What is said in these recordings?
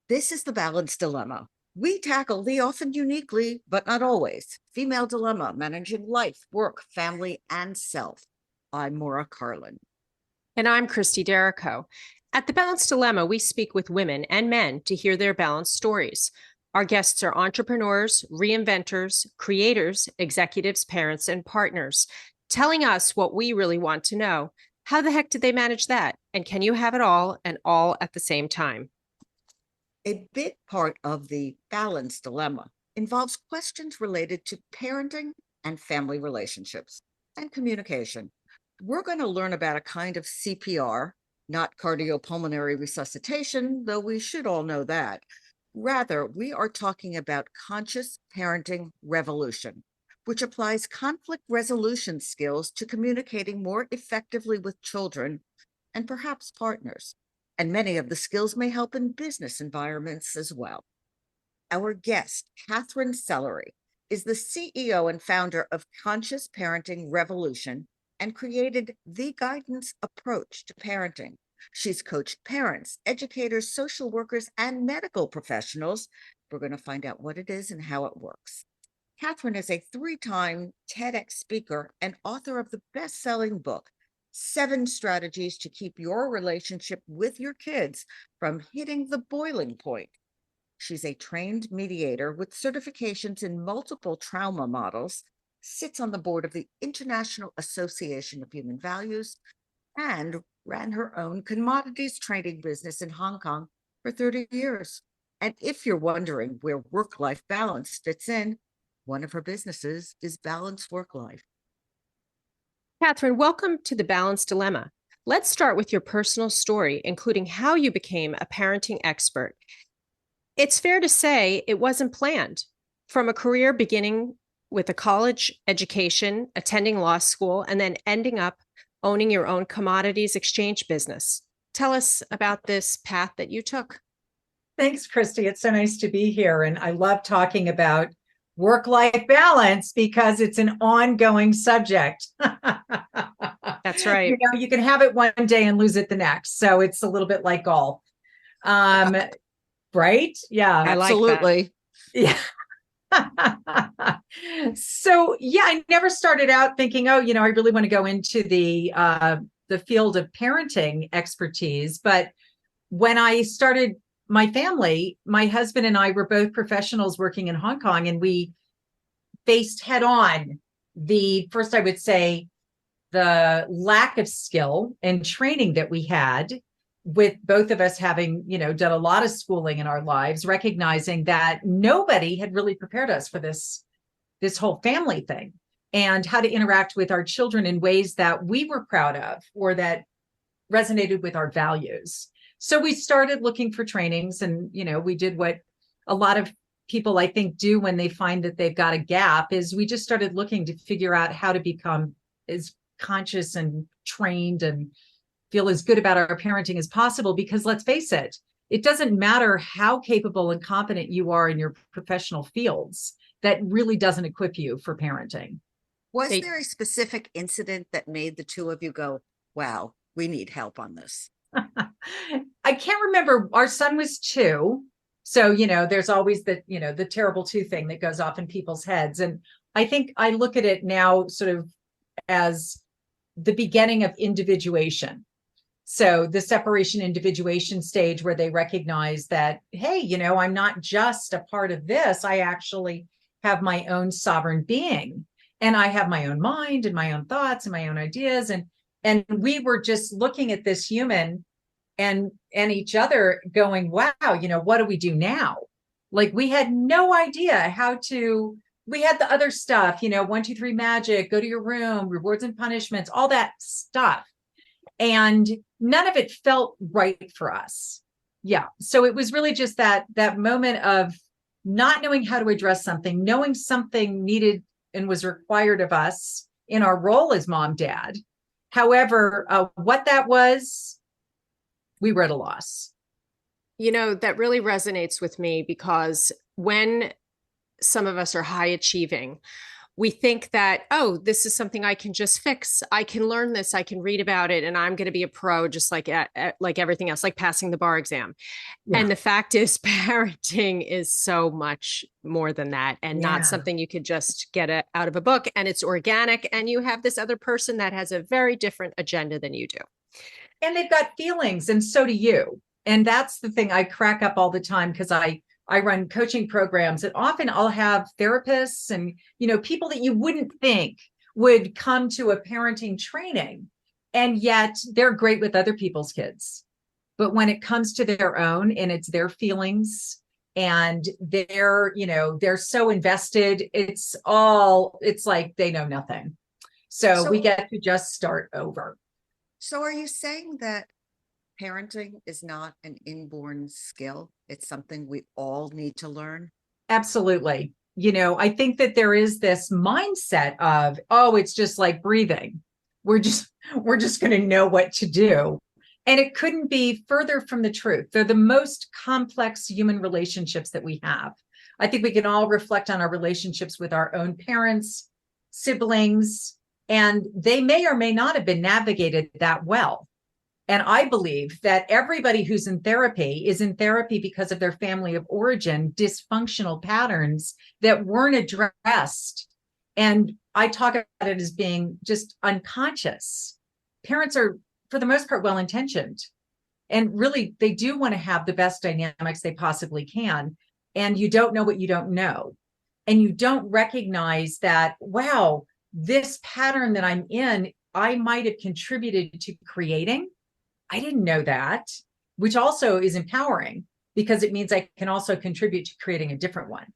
This is the balance dilemma. We tackle the often uniquely, but not always, female dilemma managing life, work, family, and self. I'm Maura Carlin. And I'm Christy Derrico. At the Balanced Dilemma, we speak with women and men to hear their balanced stories. Our guests are entrepreneurs, reinventors, creators, executives, parents, and partners, telling us what we really want to know. How the heck did they manage that? And can you have it all and all at the same time? A big part of the balance dilemma involves questions related to parenting and family relationships and communication. We're going to learn about a kind of CPR, not cardiopulmonary resuscitation, though we should all know that. Rather, we are talking about conscious parenting revolution, which applies conflict resolution skills to communicating more effectively with children and perhaps partners. And many of the skills may help in business environments as well. Our guest, Katherine Sellery, is the CEO and founder of Conscious Parenting Revolution and created the guidance approach to parenting. She's coached parents, educators, social workers, and medical professionals. We're going to find out what it is and how it works. Katherine is a 3-time TEDx speaker and author of the best-selling book, 7 Strategies to Keep Your Relationship with Your Kids from Hitting the Boiling Point. She's a trained mediator with certifications in multiple trauma models, sits on the board of the International Association of Human Values, and ran her own commodities trading business in Hong Kong for 30 years. And if you're wondering where work-life balance fits in, one of her businesses is Balanced Work Life. Katherine, welcome to the Balanced Dilemma. Let's start with your personal story, including how you became a parenting expert. It's fair to say it wasn't planned. From a career beginning with a college education, attending law school, and then ending up owning your own commodities exchange business. Tell us about this path that you took. Thanks, Christy. It's so nice to be here. And I love talking about work-life balance because it's an ongoing subject. That's right. You know, you can have it one day and lose it the next. So it's a little bit like golf. Right? Yeah. Absolutely. Yeah. So yeah, I never started out thinking, oh, I really want to go into the field of parenting expertise. But when I started my family, my husband and I were both professionals working in Hong Kong, and we faced head on first, I would say, the lack of skill and training that we had, with both of us having, done a lot of schooling in our lives, recognizing that nobody had really prepared us for this whole family thing and how to interact with our children in ways that we were proud of or that resonated with our values. So we started looking for trainings, and, we did what a lot of people, I think, do when they find that they've got a gap, is we just started looking to figure out how to become as conscious and trained and feel as good about our parenting as possible. Because let's face it, it doesn't matter how capable and competent you are in your professional fields, that really doesn't equip you for parenting. Was there a specific incident that made the two of you go, wow, we need help on this? I can't remember. Our son was 2. So, there's always the terrible 2 thing that goes off in people's heads. And I think I look at it now sort of as the beginning of individuation. So the separation individuation stage, where they recognize that, hey, I'm not just a part of this. I actually have my own sovereign being, and I have my own mind and my own thoughts and my own ideas. And we were just looking at this human and each other going, wow, what do we do now? Like, we had no idea we had the other stuff, 1, 2, 3 magic, go to your room, rewards and punishments, all that stuff. And none of it felt right for us. Yeah. So it was really just that moment of not knowing how to address something, knowing something needed and was required of us in our role as mom, dad. However, what that was, we were at a loss. That really resonates with me, because when some of us are high achieving, we think that, oh, this is something I can just fix. I can learn this. I can read about it, and I'm going to be a pro, just like everything else, like passing the bar exam. Yeah. And the fact is, parenting is so much more than that, and not Yeah. something you could just out of a book. And it's organic, and you have this other person that has a very different agenda than you do. And they've got feelings, and so do you. And that's the thing I crack up all the time, because I run coaching programs, and often I'll have therapists and, people that you wouldn't think would come to a parenting training, and yet they're great with other people's kids. But when it comes to their own, and it's their feelings, and they're so invested, it's like they know nothing. So we So, get to just start over. so are you saying that parenting is not an inborn skill? It's something we all need to learn? Absolutely. I think that there is this mindset of, oh, it's just like breathing. We're just going to know what to do. And it couldn't be further from the truth. They're the most complex human relationships that we have. I think we can all reflect on our relationships with our own parents, siblings, and they may or may not have been navigated that well. And I believe that everybody who's in therapy is in therapy because of their family of origin, dysfunctional patterns that weren't addressed. And I talk about it as being just unconscious. Parents are, for the most part, well-intentioned. And really, they do want to have the best dynamics they possibly can. And you don't know what you don't know. And you don't recognize that, wow, this pattern that I'm in, I might have contributed to creating. I didn't know that, which also is empowering, because it means I can also contribute to creating a different one.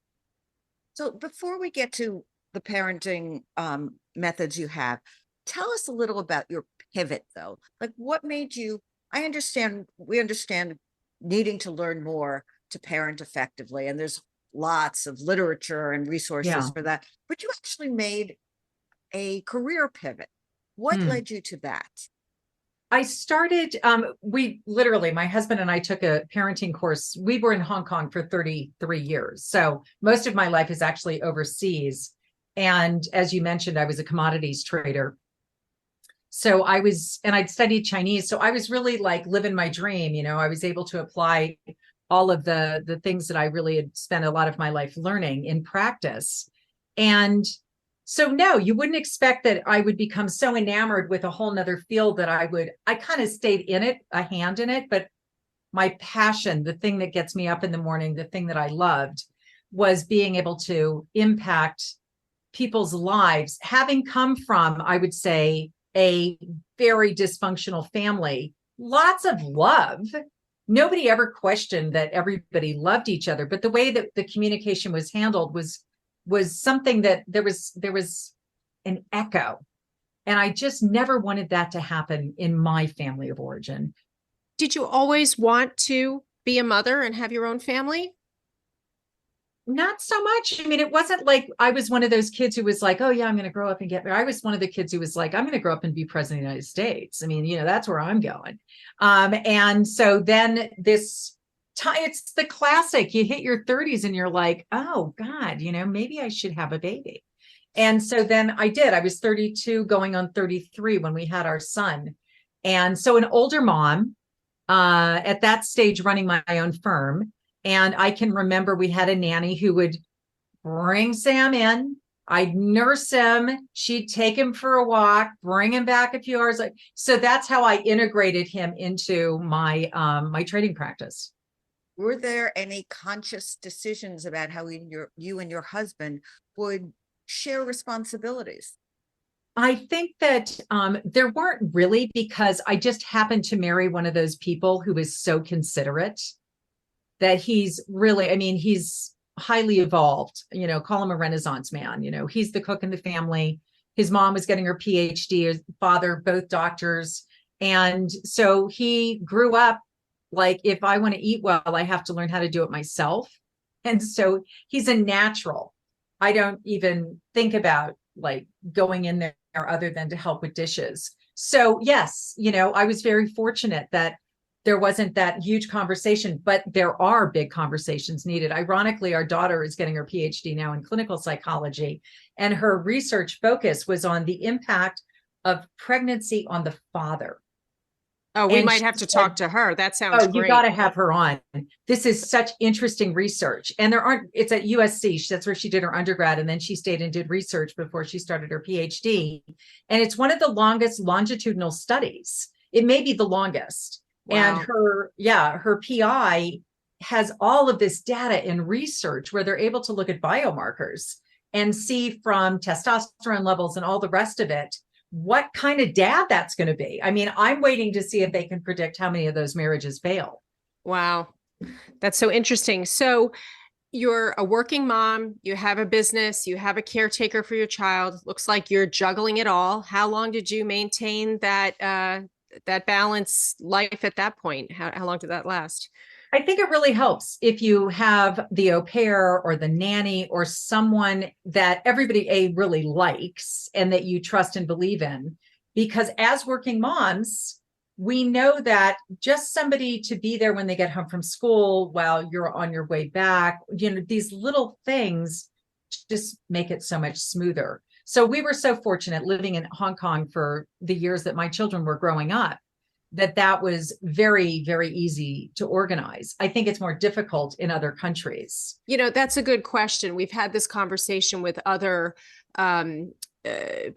So before we get to the parenting methods you have, tell us a little about your pivot though. Like what made you, we understand needing to learn more to parent effectively. And there's lots of literature and resources Yeah. for that, but you actually made a career pivot. What Hmm. led you to that? I started, my husband and I took a parenting course. We were in Hong Kong for 33 years. So most of my life is actually overseas. And as you mentioned, I was a commodities trader. So I'd studied Chinese. So I was really like living my dream. I was able to apply all of the things that I really had spent a lot of my life learning in practice. And so no, you wouldn't expect that I would become so enamored with a whole nother field that I kind of stayed in it, a hand in it, but my passion, the thing that gets me up in the morning, the thing that I loved, was being able to impact people's lives. Having come from, I would say, a very dysfunctional family, lots of love. Nobody ever questioned that everybody loved each other, but the way that the communication was handled was something that there was an echo. And I just never wanted that to happen in my family of origin. Did you always want to be a mother and have your own family? Not so much. I mean, it wasn't like I was one of those kids who was like, oh yeah, I'm going to grow up and get married. I was one of the kids who was like, I'm going to grow up and be president of the United States. I mean, that's where I'm going. And so then this time, it's the classic, you hit your 30s and you're like, oh God, maybe I should have a baby. And so then I did. I was 32 going on 33 when we had our son. And so an older mom, at that stage running my own firm. And I can remember we had a nanny who would bring Sam in. I'd nurse him. She'd take him for a walk, bring him back a few hours. So that's how I integrated him into my my trading practice. Were there any conscious decisions about how you and your husband would share responsibilities? I think that there weren't really, because I just happened to marry one of those people who is so considerate that he's really, I mean, he's highly evolved, call him a Renaissance man. He's the cook in the family. His mom was getting her PhD, his father, both doctors. And so he grew up like, if I want to eat well, I have to learn how to do it myself. And so he's a natural. I don't even think about like going in there other than to help with dishes. So yes, I was very fortunate that there wasn't that huge conversation, but there are big conversations needed. Ironically, our daughter is getting her PhD now in clinical psychology, and her research focus was on the impact of pregnancy on the father. Oh, we And might she have to said, talk to her. That sounds oh, you got great. to have her on. This is such interesting research. And there aren't, it's at USC. That's where she did her undergrad. And then she stayed and did research before she started her PhD. And it's one of the longest longitudinal studies. It may be the longest. And Wow. her PI has all of this data in research where they're able to look at biomarkers and see from testosterone levels and all the rest of it what kind of dad that's going to be. I mean, I'm waiting to see if they can predict how many of those marriages fail. Wow. That's so interesting. So you're a working mom, you have a business, you have a caretaker for your child. Looks like you're juggling it all. How long did you maintain that balance life at that point? How long did that last? I think it really helps if you have the au pair or the nanny or someone that everybody really likes and that you trust and believe in. Because as working moms, we know that just somebody to be there when they get home from school while you're on your way back, these little things just make it so much smoother. So we were so fortunate living in Hong Kong for the years that my children were growing up, that was very, very easy to organize. I think it's more difficult in other countries. That's a good question. We've had this conversation with other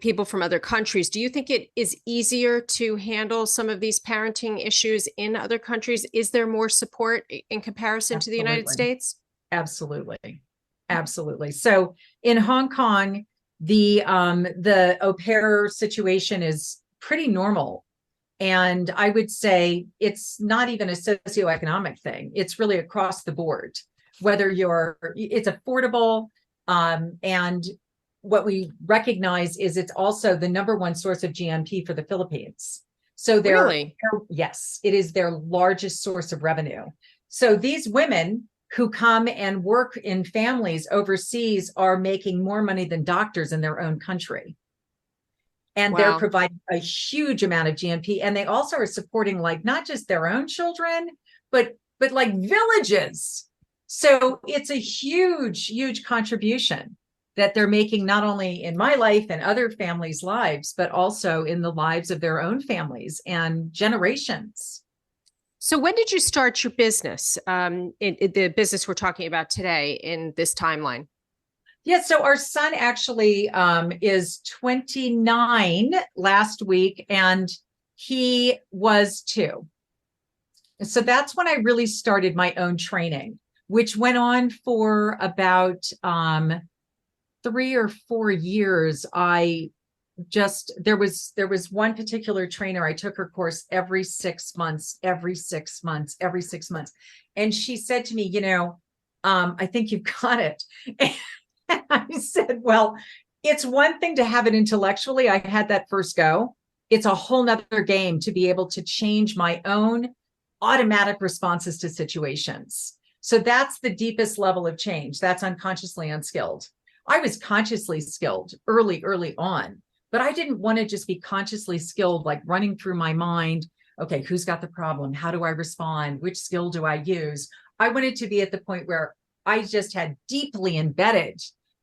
people from other countries. Do you think it is easier to handle some of these parenting issues in other countries? Is there more support in comparison to the United Absolutely. States? Absolutely. Absolutely. So in Hong Kong, the au pair situation is pretty normal. And I would say it's not even a socioeconomic thing. It's really across the board, whether it's affordable. And what we recognize is it's also the number one source of GNP for the Philippines. So Really? yes, it is their largest source of revenue. So these women who come and work in families overseas are making more money than doctors in their own country. And they're Wow. providing a huge amount of GNP. And they also are supporting like not just their own children, but like villages. So it's a huge, huge contribution that they're making not only in my life and other families' lives, but also in the lives of their own families and generations. So when did you start your business? In the business we're talking about today in this timeline? Yeah, so our son actually is 29 last week, and he was 2. So that's when I really started my own training, which went on for about 3 or 4 years. There was one particular trainer. I took her course every 6 months, every 6 months, every 6 months. And she said to me, I think you've got it. And I said, well, it's one thing to have it intellectually. I had that first go. It's a whole nother game to be able to change my own automatic responses to situations. So that's the deepest level of change. That's unconsciously unskilled. I was consciously skilled early on, but I didn't want to just be consciously skilled, like running through my mind. Okay, who's got the problem? How do I respond? Which skill do I use? I wanted to be at the point where I just had deeply embedded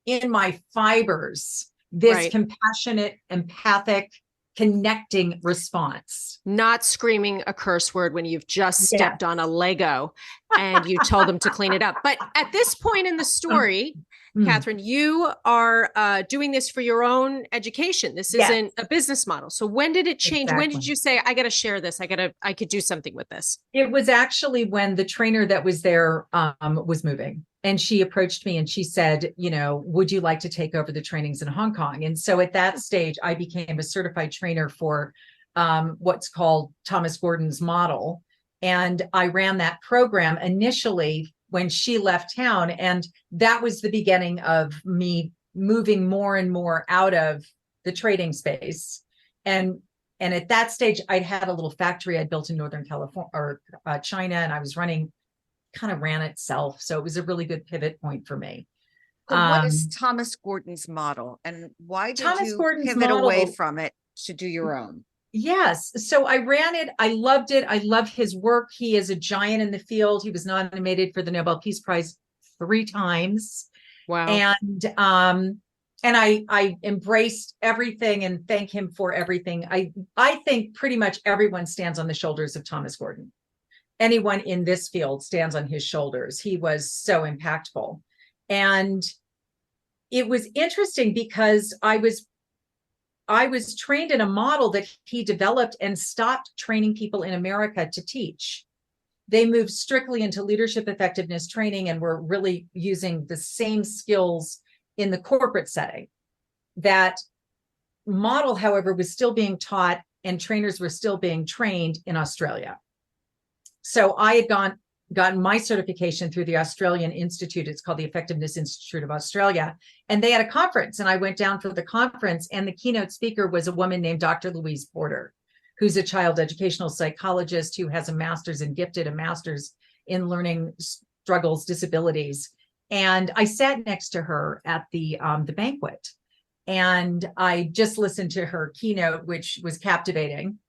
in my fibers this Right. compassionate, empathic, connecting response. Not screaming a curse word when you've just Yeah. stepped on a Lego and you told them to clean it up. But at this point in the story, Mm. Katherine, you are doing this for your own education. This Yes, isn't a business model. So when did it change? When exactly. did you say, I got to share this? I could do something with this? It was actually when the trainer that was there was moving. And she approached me and she said, would you like to take over the trainings in Hong Kong? And so at that stage, I became a certified trainer for what's called Thomas Gordon's model. And I ran that program initially when she left town. And that was the beginning of me moving more and more out of the trading space. And at that stage, I'd had a little factory I'd built in Northern California or China, and I was kind of ran itself. So it was a really good pivot point for me. So what is Thomas Gordon's model, and why did Thomas you Gordon's pivot away model, from it to do your own? Yes. So I ran it. I loved it. I love his work. He is a giant in the field. He was nominated for the Nobel Peace Prize 3 times. Wow. And I embraced everything and thank him for everything. I think pretty much everyone stands on the shoulders of Thomas Gordon. Anyone in this field stands on his shoulders. He was so impactful. And it was interesting because I was trained in a model that he developed and stopped training people in America to teach. They moved strictly into leadership effectiveness training and were really using the same skills in the corporate setting. That model, however, was still being taught and trainers were still being trained in Australia. So I had gotten my certification through the Australian Institute. It's called the Effectiveness Institute of Australia. And they had a conference, and I went down for the conference, and the keynote speaker was a woman named Dr. Louise Porter, who's a child educational psychologist who has a master's in gifted, a master's in learning struggles, disabilities. And I sat next to her at the banquet, and I just listened to her keynote, which was captivating.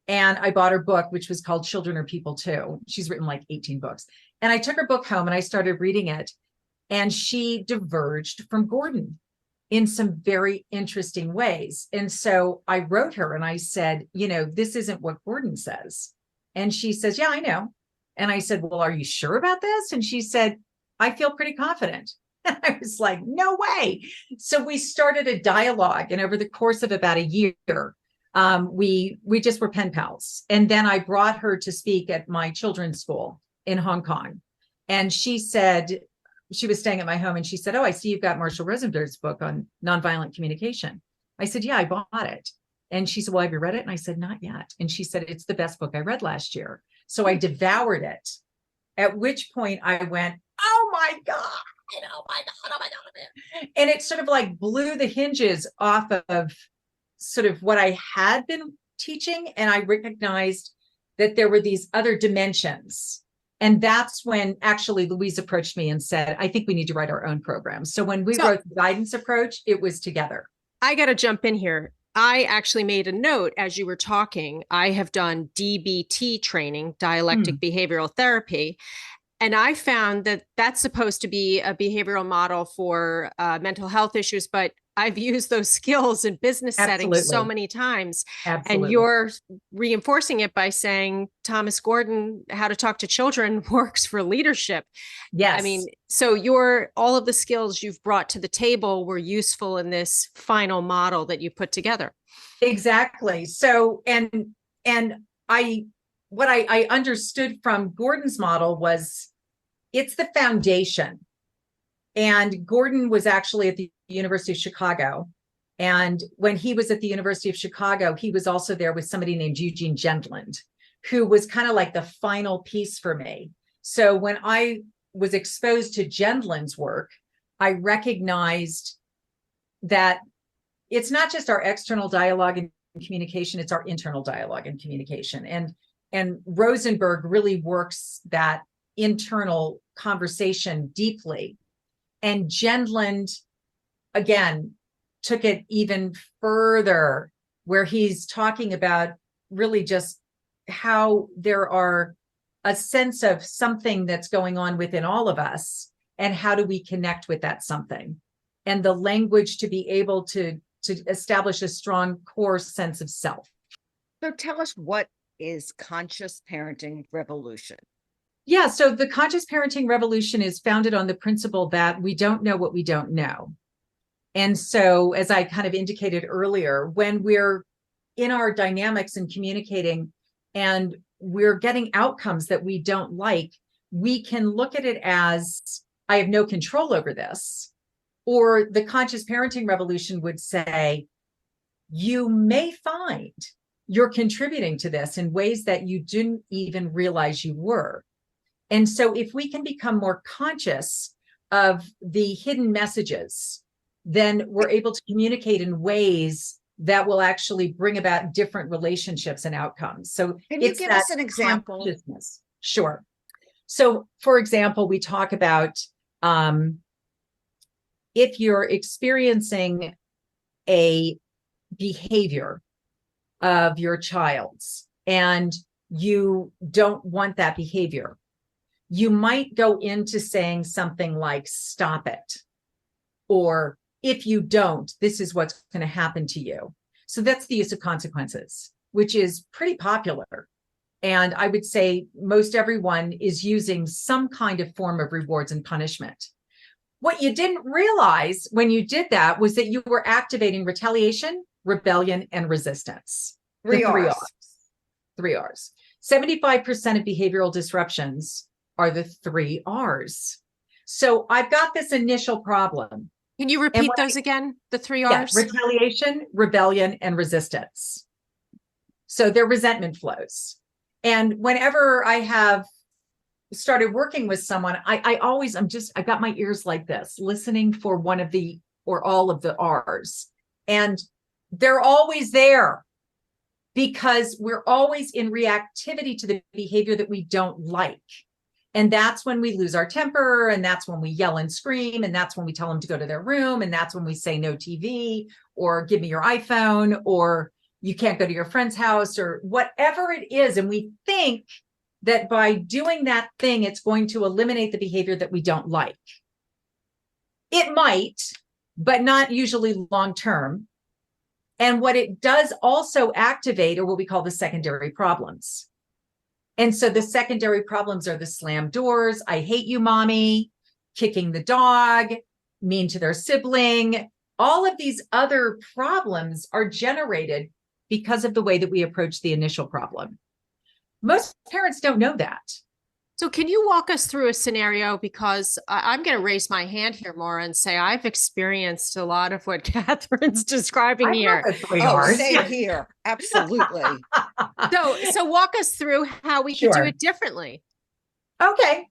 And I bought her book, which was called Children Are People Too. She's written like 18 books. And I took her book home and I started reading it. And she diverged from Gordon in some very interesting ways. And so I wrote her and I said, this isn't what Gordon says. And she says, yeah, I know. And I said, well, are you sure about this? And she said, I feel pretty confident. And I was like, no way. So we started a dialogue. And over the course of about a year, we just were pen pals. And then I brought her to speak at my children's school in Hong Kong. And she said, she was staying at my home and she said, oh, I see you've got Marshall Rosenberg's book on nonviolent communication. I said, yeah, I bought it. And she said, well, have you read it? And I said, not yet. And she said, it's the best book I read last year. So I devoured it, at which point I went, oh my God, oh my God, oh my God. And it sort of like blew the hinges off of sort of what I had been teaching. And I recognized that there were these other dimensions. And that's when actually Louise approached me and said, I think we need to write our own program. So when we wrote the guidance approach, it was together. I got to jump in here. I actually made a note as you were talking. I have done DBT training, dialectic behavioral therapy. And I found that that's supposed to be a behavioral model for mental health issues, but I've used those skills in business settings so many times. Absolutely. And you're reinforcing it by saying Thomas Gordon, How to Talk to Children works for leadership. Yes. I mean, so all of the skills you've brought to the table were useful in this final model that you put together. Exactly. So, what I understood from Gordon's model was it's the foundation. And Gordon was actually at the University of Chicago. And when he was at the University of Chicago, he was also there with somebody named Eugene Gendland, who was kind of like the final piece for me. So when I was exposed to Gendland's work, I recognized that it's not just our external dialogue and communication, it's our internal dialogue and communication. And Rosenberg really works that internal conversation deeply. And Gendland, again, took it even further, where he's talking about really just how there are a sense of something that's going on within all of us, and how do we connect with that something, and the language to be able to establish a strong core sense of self. So tell us, what is conscious parenting revolution? Yeah, so the conscious parenting revolution is founded on the principle that we don't know what we don't know. And so, as I kind of indicated earlier, when we're in our dynamics and communicating and we're getting outcomes that we don't like, we can look at it as, I have no control over this. Or the conscious parenting revolution would say, you may find you're contributing to this in ways that you didn't even realize you were. And so if we can become more conscious of the hidden messages, then we're able to communicate in ways that will actually bring about different relationships and outcomes. So can you give us an example? Sure. So for example, we talk about if you're experiencing a behavior of your child's and you don't want that behavior, you might go into saying something like, stop it. Or if you don't, this is what's going to happen to you. So that's the use of consequences, which is pretty popular. And I would say most everyone is using some kind of form of rewards and punishment. What you didn't realize when you did that was that you were activating retaliation, rebellion, and resistance. Three The three R's. R's. 3 R's. 75% of behavioral disruptions are the 3 R's. So I've got this initial problem. Can you repeat those again? The 3 Yeah, R's? retaliation, rebellion, and resistance. So they're resentment flows. And whenever I have started working with someone, I always, I got my ears like this, listening for one of the, or all of the R's. And they're always there because we're always in reactivity to the behavior that we don't like. And that's when we lose our temper. And that's when we yell and scream. And that's when we tell them to go to their room. And that's when we say no TV, or give me your iPhone, or you can't go to your friend's house, or whatever it is. And we think that by doing that thing, it's going to eliminate the behavior that we don't like. It might, but not usually long term. And what it does also activate are what we call the secondary problems. And so the secondary problems are the slam doors, I hate you, mommy, kicking the dog, mean to their sibling. All of these other problems are generated because of the way that we approach the initial problem. Most parents don't know that. So can you walk us through a scenario? Because I'm going to raise my hand here more and say I've experienced a lot of what Catherine's describing here. Oh, same here. Absolutely. So walk us through how we could do it differently. Okay.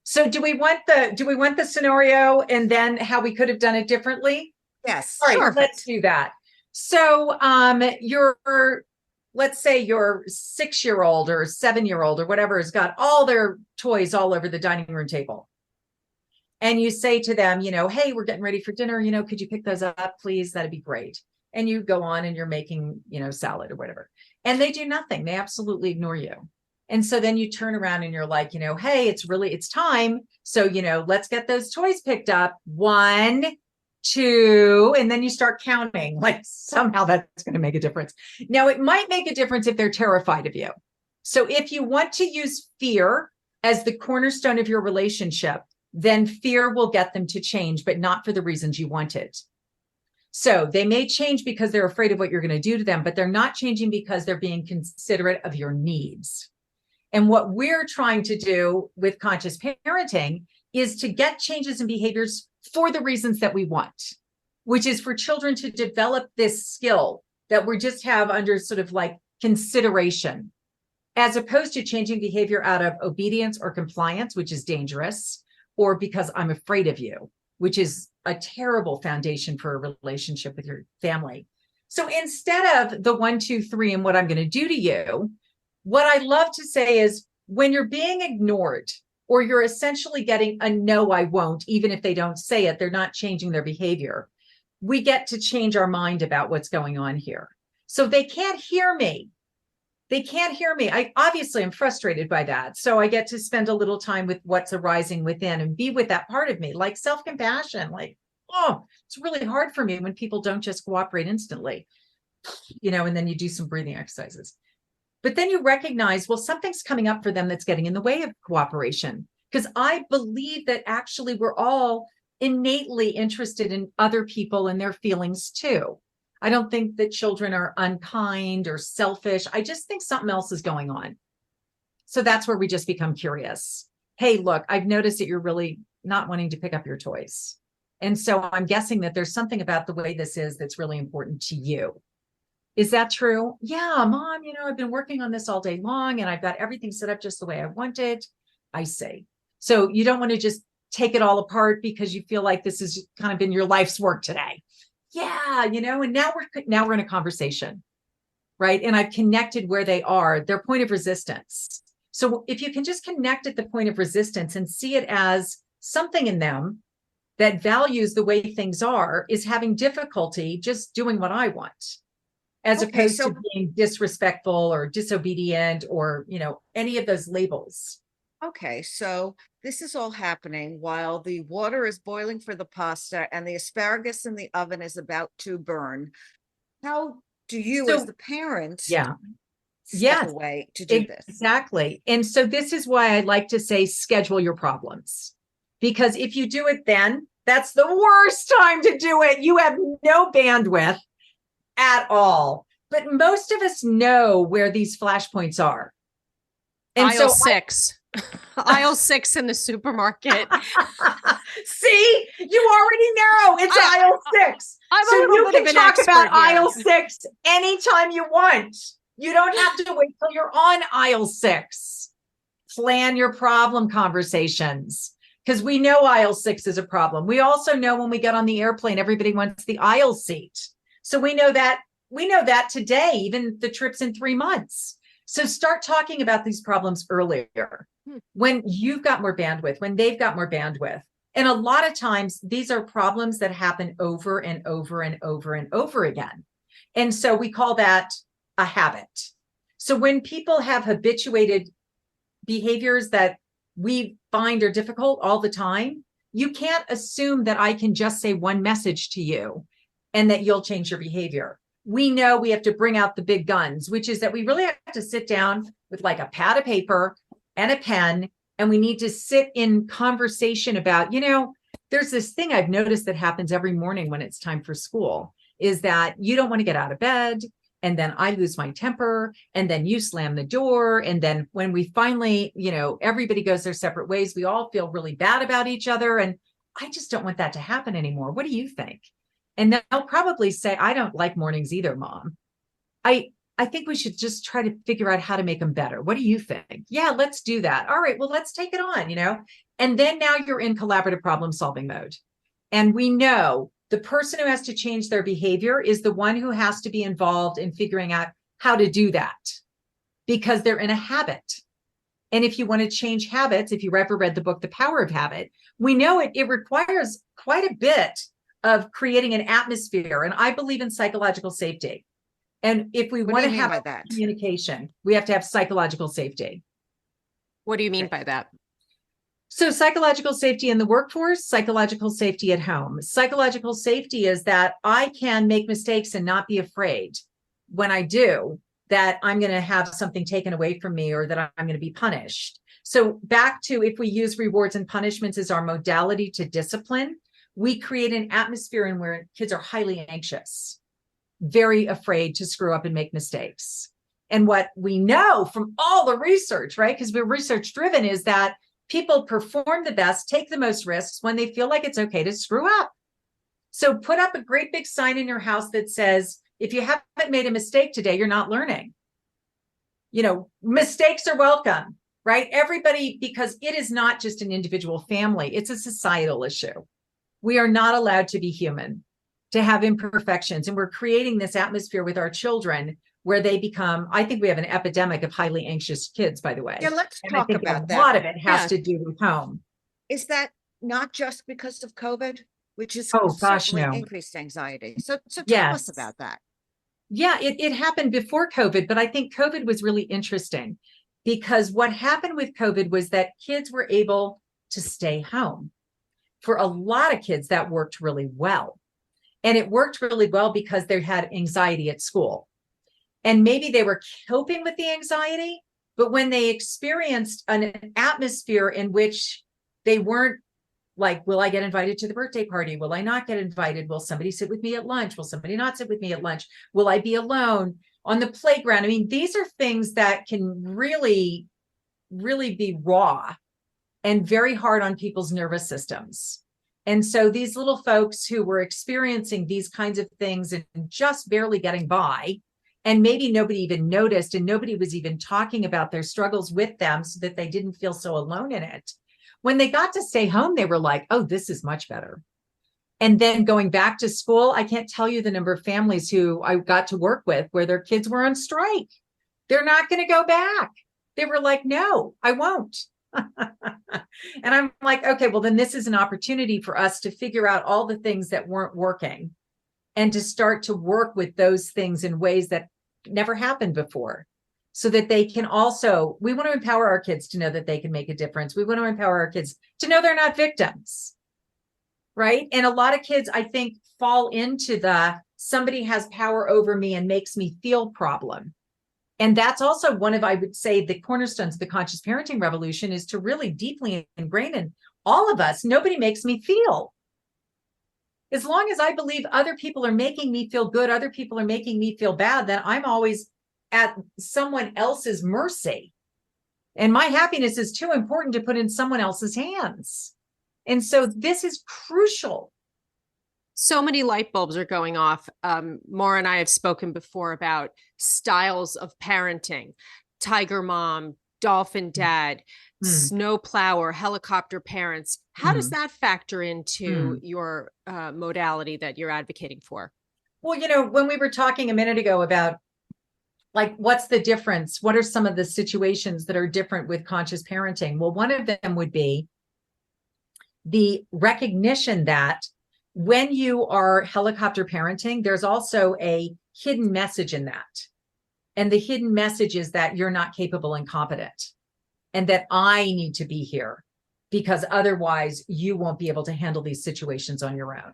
So do we want the scenario and then how we could have done it differently? Yes. All right, Perfect. let's do that. So let's say your 6-year-old or 7-year-old or whatever has got all their toys all over the dining room table. And you say to them, hey, we're getting ready for dinner. Could you pick those up, please? That'd be great. And you go on and you're making, salad or whatever. And they do nothing. They absolutely ignore you. And so then you turn around and you're like, hey, it's time. So, let's get those toys picked up. 1, 2, and then you start counting, like somehow that's going to make a difference. Now, it might make a difference if they're terrified of you. So if you want to use fear as the cornerstone of your relationship, then fear will get them to change, but not for the reasons you wanted. So they may change because they're afraid of what you're going to do to them, but they're not changing because they're being considerate of your needs. And what we're trying to do with conscious parenting is to get changes in behaviors for the reasons that we want, which is for children to develop this skill that we just have under sort of like consideration, as opposed to changing behavior out of obedience or compliance, which is dangerous, or because I'm afraid of you, which is a terrible foundation for a relationship with your family. So instead of the 1, 2, 3 and what I'm going to do to you, what I love to say is when you're being ignored, or you're essentially getting a no, I won't, even if they don't say it, they're not changing their behavior. We get to change our mind about what's going on here. So they can't hear me. They can't hear me. I obviously am frustrated by that. So I get to spend a little time with what's arising within and be with that part of me, like self-compassion, like, oh, it's really hard for me when people don't just cooperate instantly, and then you do some breathing exercises. But then you recognize, well, something's coming up for them that's getting in the way of cooperation. Because I believe that actually we're all innately interested in other people and their feelings too. I don't think that children are unkind or selfish. I just think something else is going on. So that's where we just become curious. Hey, look, I've noticed that you're really not wanting to pick up your toys. And so I'm guessing that there's something about the way this is that's really important to you. Is that true? Yeah, Mom, I've been working on this all day long and I've got everything set up just the way I wanted. I see. So you don't want to just take it all apart because you feel like this has kind of been your life's work today. Yeah, and now we're in a conversation, right? And I've connected where they are, their point of resistance. So if you can just connect at the point of resistance and see it as something in them that values the way things are, is having difficulty just doing what I want. as Okay, opposed so to being disrespectful or disobedient or, any of those labels. okay, so this is all happening while the water is boiling for the pasta and the asparagus in the oven is about to burn. How do you, as So, the parent, yeah, step yes, away to do this? exactly. And so this is why I like to say schedule your problems. Because if you do it then, that's the worst time to do it. You have no bandwidth at all. But most of us know where these flashpoints are. And Aisle so six. Aisle six in the supermarket. see, you already know it's I, aisle six. I'm So a little you bit can of an talk about expert here. aisle six anytime you want. You don't have to wait till you're on aisle six. Plan your problem conversations because we know aisle six is a problem. We also know when we get on the airplane, everybody wants the aisle seat. So we know that today, even the trips in 3 months. So start talking about these problems earlier when you've got more bandwidth, when they've got more bandwidth. And a lot of times these are problems that happen over and over and over and over again. And so we call that a habit. So when people have habituated behaviors that we find are difficult all the time, you can't assume that I can just say one message to you and that you'll change your behavior. We know we have to bring out the big guns, which is that we really have to sit down with like a pad of paper and a pen, and we need to sit in conversation about, there's this thing I've noticed that happens every morning when it's time for school is that you don't want to get out of bed. And then I lose my temper, and then you slam the door. And then when we finally, everybody goes their separate ways, we all feel really bad about each other. And I just don't want that to happen anymore. What do you think? And they'll probably say, I don't like mornings either, Mom. I think we should just try to figure out how to make them better. What do you think? Yeah, let's do that. All right, well, let's take it on. And then now you're in collaborative problem solving mode. And we know the person who has to change their behavior is the one who has to be involved in figuring out how to do that because they're in a habit. And if you want to change habits, if you ever read the book, The Power of Habit, we know it requires quite a bit of creating an atmosphere. And I believe in psychological safety. And if we What do want you to mean have by that? communication, we have to have psychological safety. What do you mean by that? So psychological safety in the workforce, psychological safety at home. Psychological safety is that I can make mistakes and not be afraid when I do that I'm going to have something taken away from me or that I'm going to be punished. So back to if we use rewards and punishments as our modality to discipline, we create an atmosphere in where kids are highly anxious, very afraid to screw up and make mistakes. And what we know from all the research, right? Because we're research driven, is that people perform the best, take the most risks when they feel like it's okay to screw up. So put up a great big sign in your house that says, if you haven't made a mistake today, you're not learning. Mistakes are welcome, right? Everybody, because it is not just an individual family, it's a societal issue. We are not allowed to be human, to have imperfections. And we're creating this atmosphere with our children where they become, I think we have an epidemic of highly anxious kids, by the way. Yeah, let's And I talk think a about that. lot of it has Yeah. to do with home. Is that not just because of COVID, which has Oh, gosh, certainly no. increased anxiety? So tell us Yes. about that. Yeah, it happened before COVID, but I think COVID was really interesting because what happened with COVID was that kids were able to stay home. For a lot of kids, that worked really well. And it worked really well because they had anxiety at school. And maybe they were coping with the anxiety, but when they experienced an atmosphere in which they weren't like, will I get invited to the birthday party? Will I not get invited? Will somebody sit with me at lunch? Will somebody not sit with me at lunch? Will I be alone on the playground? I mean, these are things that can really, really be raw and very hard on people's nervous systems. And so these little folks who were experiencing these kinds of things and just barely getting by, and maybe nobody even noticed and nobody was even talking about their struggles with them so that they didn't feel so alone in it. When they got to stay home, they were like, oh, this is much better. And then going back to school, I can't tell you the number of families who I got to work with where their kids were on strike. They're not going to go back. They were like, no, I won't. And I'm like, okay, well, then this is an opportunity for us to figure out all the things that weren't working and to start to work with those things in ways that never happened before, so that they can also, we want to empower our kids to know that they can make a difference. We want to empower our kids to know they're not victims, right? And a lot of kids, I think, fall into the somebody has power over me and makes me feel problem. And that's also one of, I would say, the cornerstones of the conscious parenting revolution, is to really deeply ingrain in all of us, nobody makes me feel. As long as I believe other people are making me feel good, other people are making me feel bad, then I'm always at someone else's mercy. And my happiness is too important to put in someone else's hands. And so this is crucial. So many light bulbs are going off. Maura and I have spoken before about styles of parenting: tiger mom, dolphin dad, snow plower, helicopter parents. How does that factor into your modality that you're advocating for? Well, when we were talking a minute ago about, like, what's the difference? What are some of the situations that are different with conscious parenting? Well, one of them would be the recognition that when you are helicopter parenting, there's also a hidden message in that. And the hidden message is that you're not capable and competent, and that I need to be here, because otherwise you won't be able to handle these situations on your own.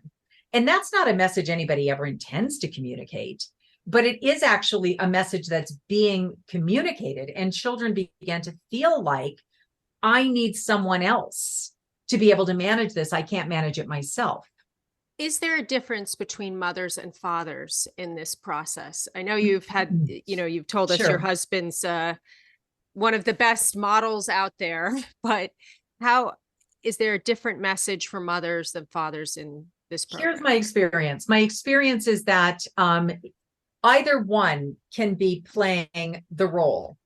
And that's not a message anybody ever intends to communicate, but it is actually a message that's being communicated. And children begin to feel like, I need someone else to be able to manage this. I can't manage it myself. Is there a difference between mothers and fathers in this process? I know you've had, you've told us your husband's one of the best models out there, but how is there a different message for mothers than fathers in this program? Here's my experience. My experience is that either one can be playing the role.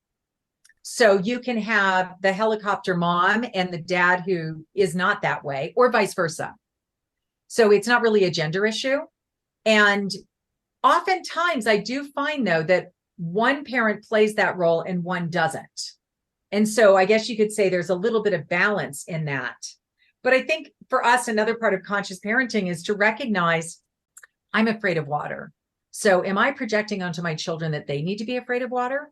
So you can have the helicopter mom and the dad who is not that way, or vice versa. So it's not really a gender issue. And oftentimes I do find, though, that one parent plays that role and one doesn't. And so I guess you could say there's a little bit of balance in that. But I think for us, another part of conscious parenting is to recognize, I'm afraid of water. So am I projecting onto my children that they need to be afraid of water?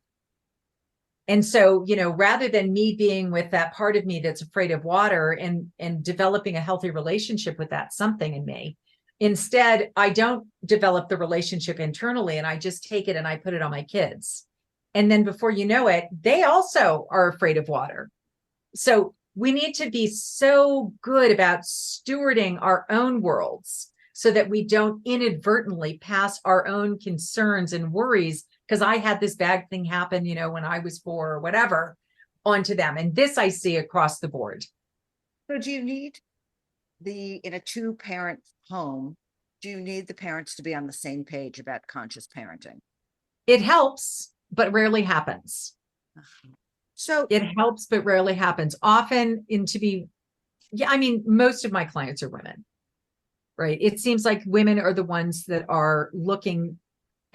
And so, rather than me being with that part of me that's afraid of water and developing a healthy relationship with that something in me, instead, I don't develop the relationship internally, and I just take it and I put it on my kids. And then before you know it, they also are afraid of water. So we need to be so good about stewarding our own worlds so that we don't inadvertently pass our own concerns and worries, because I had this bad thing happen, when I was 4 or whatever, onto them. And this I see across the board. So do you need in a 2-parent home, do you need the parents to be on the same page about conscious parenting? It helps, but rarely happens. So it helps, but rarely happens. Often most of my clients are women, right? It seems like women are the ones that are looking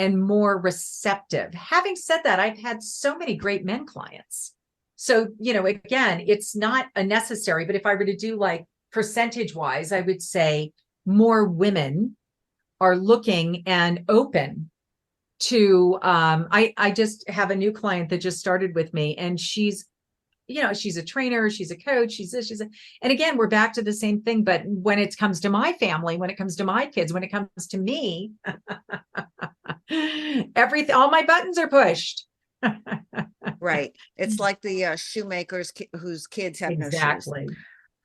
and more receptive. Having said that, I've had so many great men clients. So, again, it's not a necessary, but if I were to do like percentage wise, I would say more women are looking and open to, I just have a new client that just started with me, and she's a trainer, she's a coach, she's this, and again, we're back to the same thing. But when it comes to my family, when it comes to my kids, when it comes to me, all my buttons are pushed. Right. It's like the shoemakers whose kids have no shoes. Exactly.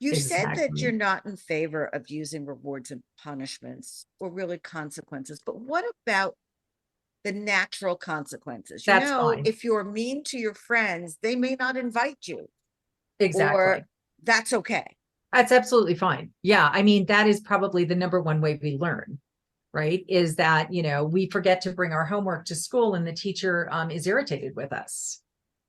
You said that you're not in favor of using rewards and punishments, or really consequences, but what about the natural consequences? That's fine. If you're mean to your friends, they may not invite you. Exactly. Or that's okay. That's absolutely fine. Yeah. I mean, that is probably the number one way we learn, right? Is that, we forget to bring our homework to school and the teacher is irritated with us.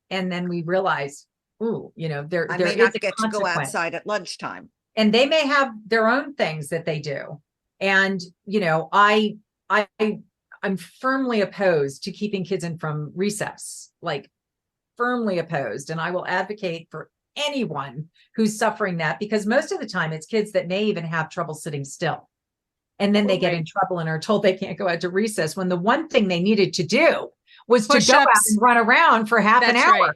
And then we realize, I may not get to go outside at lunchtime. And they may have their own things that they do. And, I'm firmly opposed to keeping kids in from recess, like firmly opposed. And I will advocate for anyone who's suffering that, because most of the time it's kids that may even have trouble sitting still. And then they Oh, get right. in trouble and are told they can't go out to recess when the one thing they needed to do was to go out Push-ups. and run around for half an That's hour. right.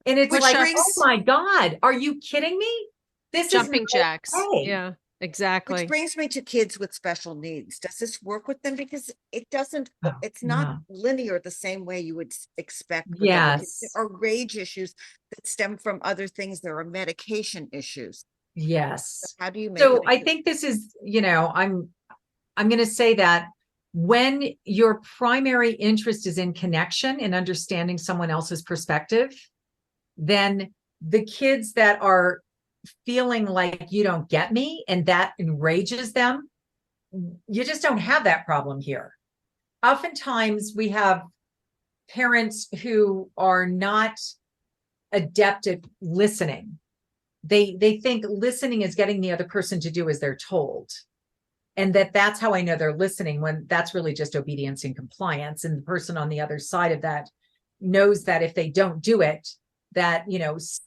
And it's Which like, oh Push-ups, my God, are you kidding me? This is not jumping jacks. okay. Yeah, Which exactly. brings me to kids with special needs. Does this work with them? Because it doesn't, Oh, it's not yeah. linear the same way you would expect with other kids. There Yes. are rage issues that stem from other things. There are medication issues. Yes. How do you make So it? I think this is, I'm going to say that when your primary interest is in connection and understanding someone else's perspective, then the kids that are feeling like you don't get me and that enrages them, you just don't have that problem here. Oftentimes we have parents who are not adept at listening. They think listening is getting the other person to do as they're told. And that's how I know they're listening, when that's really just obedience and compliance. And the person on the other side of that knows that if they don't do it, that,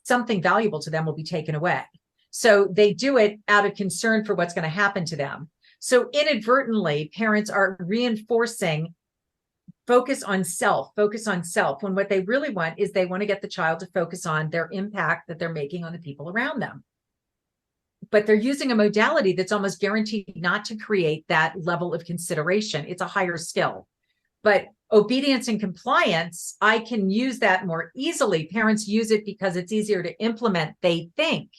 something valuable to them will be taken away. So they do it out of concern for what's going to happen to them. So inadvertently, parents are reinforcing focus on self, when what they really want is they want to get the child to focus on their impact that they're making on the people around them. But they're using a modality that's almost guaranteed not to create that level of consideration. It's a higher skill. But obedience and compliance, I can use that more easily. Parents use it because it's easier to implement, they think.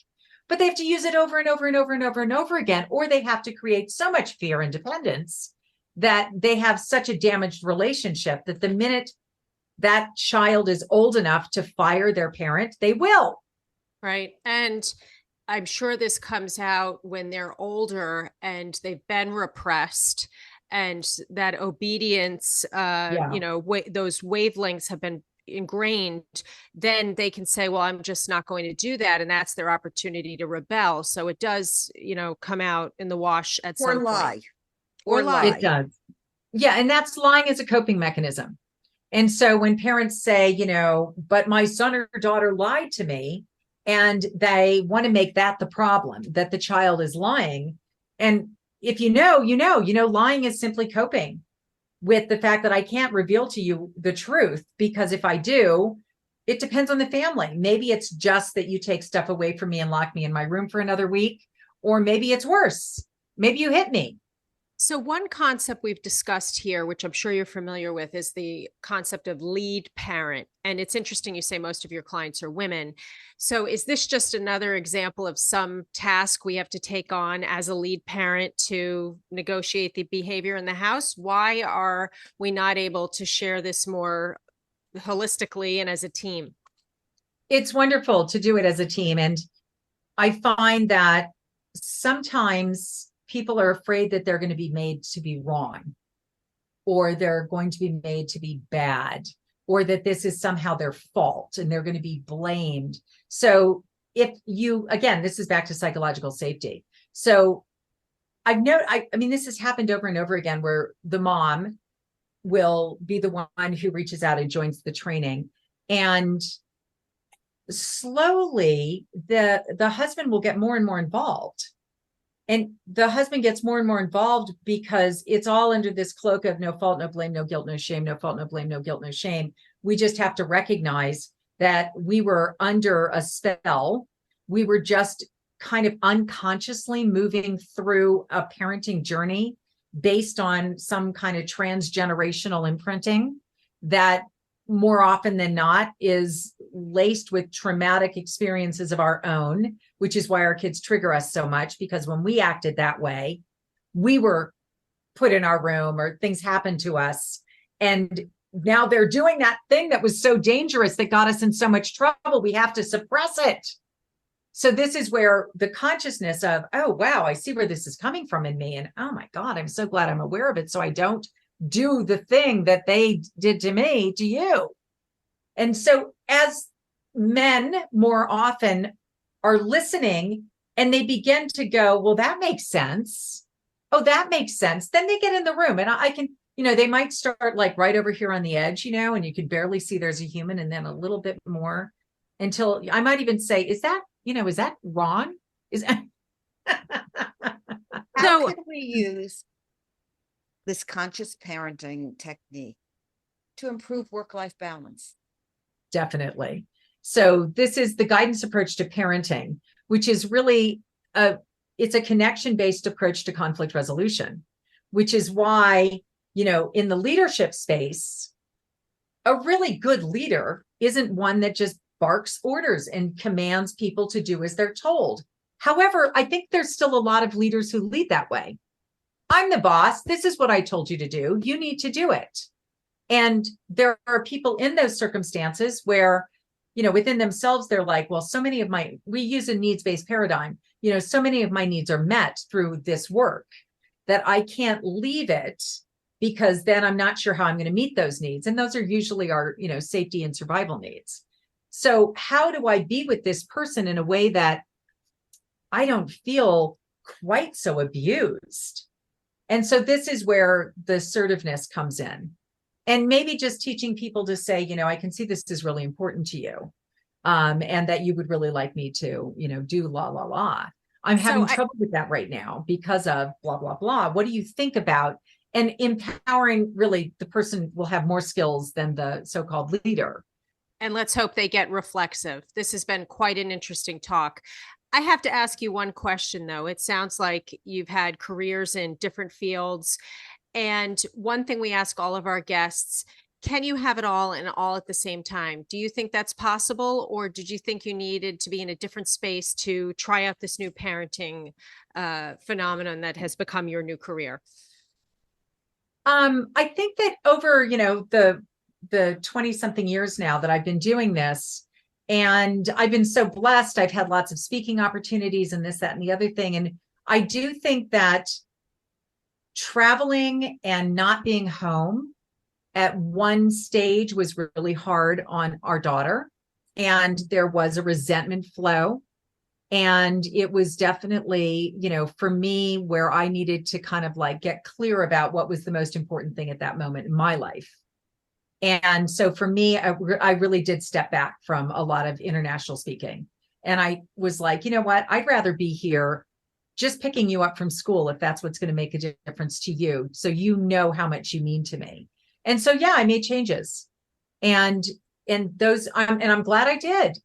But they have to use it over and over and over and over and over again, or they have to create so much fear and dependence that they have such a damaged relationship that the minute that child is old enough to fire their parent, they will. Right. And I'm sure this comes out when they're older and they've been repressed, and that obedience, Yeah. those wavelengths have been ingrained. Then they can say, well, I'm just not going to do that. And that's their opportunity to rebel. So it does, come out in the wash at Or some point. lie. Or Or lie. It does. Yeah. And that's lying as a coping mechanism. And so when parents say, but my son or daughter lied to me, and they want to make that the problem, that the child is lying. And if lying is simply coping with the fact that I can't reveal to you the truth, because if I do, it depends on the family. Maybe it's just that you take stuff away from me and lock me in my room for another week, or maybe it's worse. Maybe you hit me. So one concept we've discussed here, which I'm sure you're familiar with, is the concept of lead parent. And it's interesting you say most of your clients are women. So is this just another example of some task we have to take on as a lead parent to negotiate the behavior in the house? Why are we not able to share this more holistically and as a team? It's wonderful to do it as a team. And I find that sometimes people are afraid that they're going to be made to be wrong, or they're going to be made to be bad, or that this is somehow their fault and they're going to be blamed. So again, this is back to psychological safety. So this has happened over and over again, where the mom will be the one who reaches out and joins the training. And slowly the husband will get more and more involved. And the husband gets more and more involved because it's all under this cloak of no fault, no blame, no guilt, no shame, no fault, no blame, no guilt, no shame. We just have to recognize that we were under a spell. We were just kind of unconsciously moving through a parenting journey based on some kind of transgenerational imprinting that more often than not is laced with traumatic experiences of our own, which is why our kids trigger us so much, because when we acted that way, we were put in our room or things happened to us. And now they're doing that thing that was so dangerous that got us in so much trouble. We have to suppress it. So this is where the consciousness of, oh, wow, I see where this is coming from in me. And oh my God, I'm so glad I'm aware of it, so I don't do the thing that they did to me, to you. And so as men more often are listening and they begin to go, well, that makes sense. Oh, that makes sense. Then they get in the room and I can, they might start like right over here on the edge, and you can barely see there's a human, and then a little bit more, until I might even say, is that wrong? How can we use this conscious parenting technique to improve work-life balance? Definitely. So this is the guidance approach to parenting, which is really it's a connection-based approach to conflict resolution, which is why, in the leadership space, a really good leader isn't one that just barks orders and commands people to do as they're told. However, I think there's still a lot of leaders who lead that way. I'm the boss. This is what I told you to do. You need to do it. And there are people in those circumstances where, within themselves, they're like, well, we use a needs-based paradigm. So many of my needs are met through this work that I can't leave it because then I'm not sure how I'm going to meet those needs. And those are usually our, safety and survival needs. So how do I be with this person in a way that I don't feel quite so abused? And so this is where the assertiveness comes in. And maybe just teaching people to say, I can see this is really important to you. And that you would really like me to, do la, la, la. I'm having trouble with that right now because of blah, blah, blah. What do you think about? And empowering, really, the person will have more skills than the so-called leader. And let's hope they get reflexive. This has been quite an interesting talk. I have to ask you one question, though. It sounds like you've had careers in different fields. And one thing we ask all of our guests, can you have it all and all at the same time? Do you think that's possible? Or did you think you needed to be in a different space to try out this new parenting phenomenon that has become your new career? I think that over, the 20 something years now that I've been doing this, and I've been so blessed, I've had lots of speaking opportunities and this, that, and the other thing. And I do think that traveling and not being home at one stage was really hard on our daughter. And there was a resentment flow. And it was definitely, for me, where I needed to kind of like get clear about what was the most important thing at that moment in my life. And so for me, I really did step back from a lot of international speaking. And I was like, you know what? I'd rather be here just picking you up from school if that's what's going to make a difference to you. So you know how much you mean to me. And so, yeah, I made changes. And those, I'm glad I did,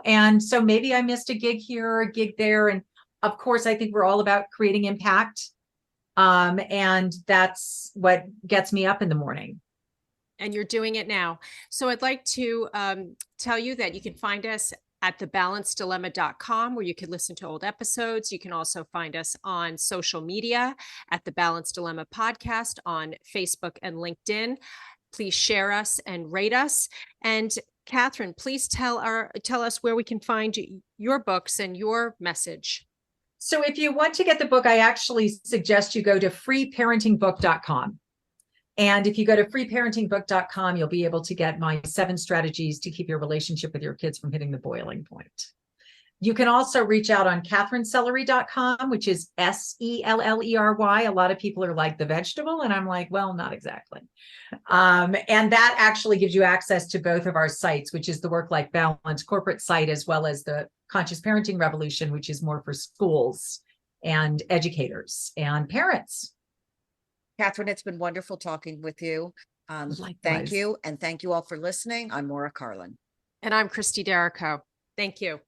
and so maybe I missed a gig here or a gig there. And of course, I think we're all about creating impact. And that's what gets me up in the morning. And you're doing it now. So I'd like to tell you that you can find us at thebalancedilemma.com, where you can listen to old episodes. You can also find us on social media at the Balanced Dilemma Podcast on Facebook and LinkedIn. Please share us and rate us. And Katherine, please tell us where we can find your books and your message. So if you want to get the book, I actually suggest you go to freeparentingbook.com. And if you go to freeparentingbook.com, you'll be able to get my 7 strategies to keep your relationship with your kids from hitting the boiling point. You can also reach out on KatherineSellery.com, which is Sellery. A lot of people are like, the vegetable. And I'm like, well, not exactly. And that actually gives you access to both of our sites, which is the Work-Life Balance corporate site, as well as the Conscious Parenting Revolution, which is more for schools and educators and parents. Katherine, it's been wonderful talking with you. Thank you. And thank you all for listening. I'm Maura Carlin. And I'm Christy Derrico. Thank you.